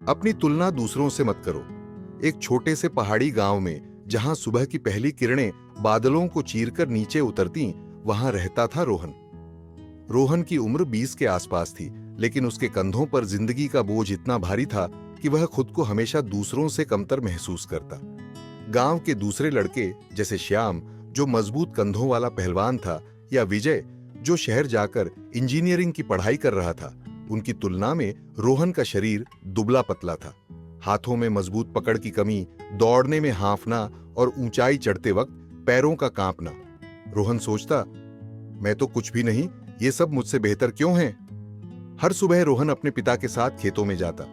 अपनी तुलना दूसरों से मत करो। एक छोटे से पहाड़ी गांव में जहां सुबह की पहली किरणें बादलों को चीरकर नीचे उतरती, वहां रहता था रोहन। रोहन की उम्र 20 के आसपास थी, लेकिन उसके कंधों पर जिंदगी का बोझ इतना भारी था कि वह खुद को हमेशा दूसरों से कमतर महसूस करता। गांव के दूसरे लड़के जैसे श्याम, जो मजबूत कंधों वाला पहलवान था, या विजय, जो शहर जाकर इंजीनियरिंग की पढ़ाई कर रहा था, उनकी तुलना में रोहन का शरीर दुबला पतला था। हाथों में मजबूत पकड़ की कमी, दौड़ने में हांफना और ऊंचाई चढ़ते वक्त पैरों का कांपना। रोहन सोचता, मैं तो कुछ भी नहीं, ये सब मुझसे बेहतर क्यों हैं? हर सुबह रोहन अपने पिता के साथ खेतों में जाता।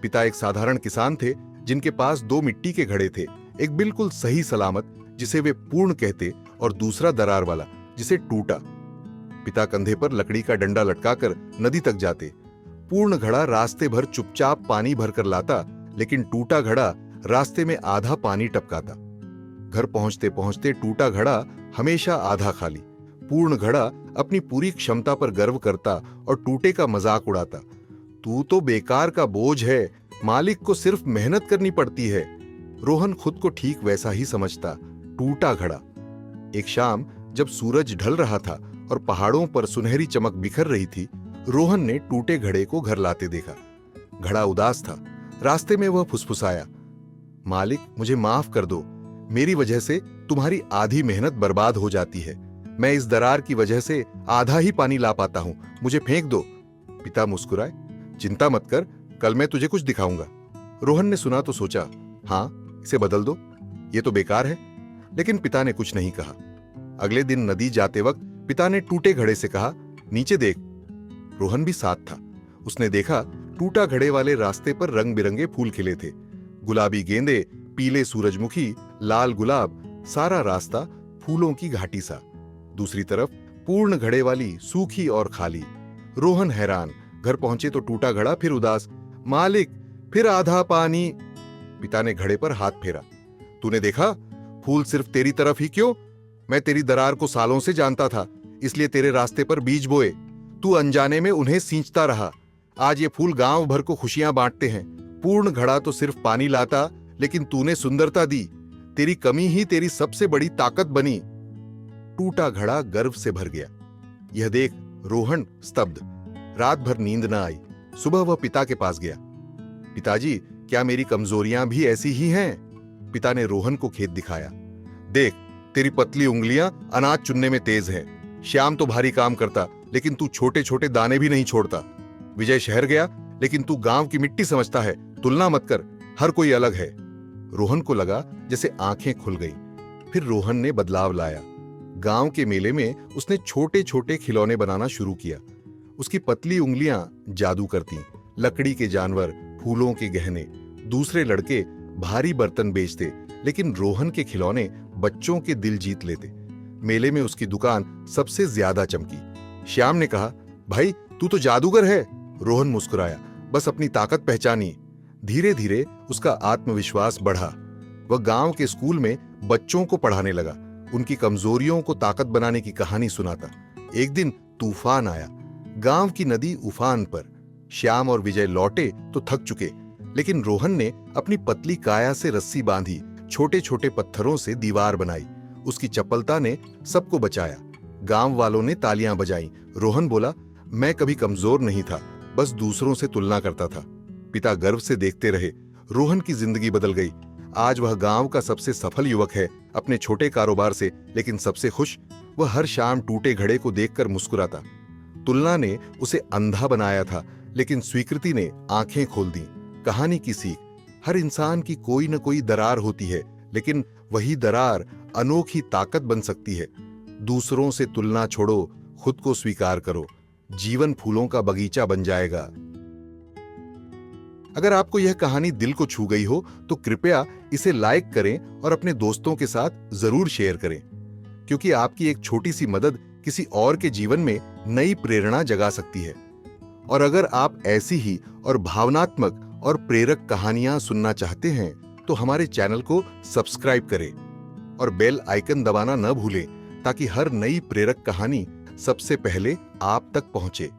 पिता एक साधारण किसान थे, जिनके पास 2 मिट्टी के घड़े थे, एक बिल्कुल सही सलामत जिसे वे पूर्ण कहते, और दूसरा दरार वाला जिसे टूटा। पिता कंधे पर लकड़ी का डंडा लटकाकर नदी तक जाते। पूर्ण घड़ा रास्ते भर चुपचाप पानी भरकर लाता, लेकिन टूटा घड़ा रास्ते में आधा पानी टपकाता। घर पहुंचते पहुंचते टूटा घड़ा हमेशा आधा खाली। पूर्ण घड़ा अपनी पूरी क्षमता पर गर्व करता और टूटे का मजाक उड़ाता। तू तो बेकार का बोझ है, मालिक को सिर्फ मेहनत करनी पड़ती है। रोहन खुद को ठीक वैसा ही समझता, टूटा घड़ा। एक शाम जब सूरज ढल रहा था और पहाड़ों पर सुनहरी चमक बिखर रही थी, रोहन ने टूटे घड़े को घर लाते देखा। घड़ा उदास था। रास्ते में वह फुसफुसाया, मालिक मुझे माफ कर दो, मेरी वजह से तुम्हारी आधी मेहनत बर्बाद हो जाती है। मैं इस दरार की वजह से आधा ही पानी ला पाता हूं, मुझे फेंक दो। पिता मुस्कुराए, चिंता मत कर, कल मैं तुझे कुछ दिखाऊंगा। रोहन ने सुना तो सोचा, हाँ इसे बदल दो, ये तो बेकार है। लेकिन पिता ने कुछ नहीं कहा। अगले दिन नदी जाते वक्त पिता ने टूटे घड़े से कहा, नीचे देख। रोहन भी साथ था। उसने देखा, टूटा घड़े वाले रास्ते पर रंग बिरंगे फूल खिले थे। गुलाबी गेंदे, पीले सूरजमुखी, लाल गुलाब, सारा रास्ता फूलों की घाटी सा। दूसरी तरफ पूर्ण घड़े वाली सूखी और खाली। रोहन हैरान। घर पहुंचे तो टूटा घड़ा फिर उदास, मालिक फिर आधा पानी। पिता ने घड़े पर हाथ फेरा, तूने देखा, फूल सिर्फ तेरी तरफ ही क्यों? मैं तेरी दरार को सालों से जानता था, इसलिए तेरे रास्ते पर बीज बोए। तू अनजाने में उन्हें सींचता रहा। आज ये फूल गांव भर को खुशियां बांटते हैं। पूर्ण घड़ा तो सिर्फ पानी लाता, लेकिन तूने सुंदरता दी। तेरी कमी ही तेरी सबसे बड़ी ताकत बनी। टूटा घड़ा गर्व से भर गया। यह देख रोहन स्तब्ध। रात भर नींद न आई। सुबह वह पिता के पास गया। पिताजी, क्या मेरी कमजोरियां भी ऐसी ही हैं? पिता ने रोहन को खेत दिखाया। देख, तेरी पतली उंगलियां अनाज चुनने में तेज हैं। श्याम तो भारी काम करता, लेकिन तू छोटे छोटे दाने भी नहीं छोड़ता। विजय शहर गया, लेकिन तू गांव की मिट्टी समझता है। तुलना मत कर, हर कोई अलग है। रोहन को लगा जैसे आंखें खुल गईं। फिर रोहन ने बदलाव लाया। गांव के मेले में उसने छोटे छोटे खिलौने बनाना शुरू किया। उसकी पतली उंगलियां जादू करती। लकड़ी के जानवर, फूलों के गहने। दूसरे लड़के भारी बर्तन बेचते, लेकिन रोहन के खिलौने बच्चों के दिल जीत लेते। मेले में उसकी दुकान सबसे ज्यादा चमकी। श्याम ने कहा, भाई तू तो जादूगर है। रोहन मुस्कुराया, बस अपनी ताकत पहचानी। धीरे धीरे उसका आत्मविश्वास बढ़ा। वह गांव के स्कूल में बच्चों को पढ़ाने लगा, उनकी कमजोरियों को ताकत बनाने की कहानी सुनाता। एक दिन तूफान आया। गांव की नदी उफान पर। श्याम और विजय लौटे तो थक चुके, लेकिन रोहन ने अपनी पतली काया से रस्सी बांधी, छोटे छोटे पत्थरों से दीवार बनाई। उसकी चपलता ने सबको बचाया। गांव वालों ने तालियां बजाईं। रोहन बोला, मैं कभी कमजोर नहीं था, बस दूसरों से तुलना करता था। पिता गर्व से देखते रहे। रोहन की जिंदगी बदल गई। आज वह गांव का सबसे सफल युवक है, अपने छोटे कारोबार से, लेकिन सबसे खुश। वह हर शाम टूटे घड़े को देखकर मुस्कुराता। तुलना ने उसे अंधा बनाया था, लेकिन स्वीकृति ने आंखें खोल दी। कहानी की सीख, हर इंसान की कोई न कोई दरार होती है, लेकिन वही दरार अनोखी ताकत बन सकती है। दूसरों से तुलना छोड़ो, खुद को स्वीकार करो। जीवन फूलों का बगीचा बन जाएगा। अगर आपको यह कहानी दिल को छू गई हो तो कृपया इसे लाइक करें और अपने दोस्तों के साथ जरूर शेयर करें, क्योंकि आपकी एक छोटी सी मदद किसी और के जीवन में नई प्रेरणा जगा सकती है। और अगर आप ऐसी ही और भावनात्मक और प्रेरक कहानियां सुनना चाहते हैं तो हमारे चैनल को सब्सक्राइब करें और बेल आइकन दबाना न भूलें, ताकि हर नई प्रेरक कहानी सबसे पहले आप तक पहुंचे।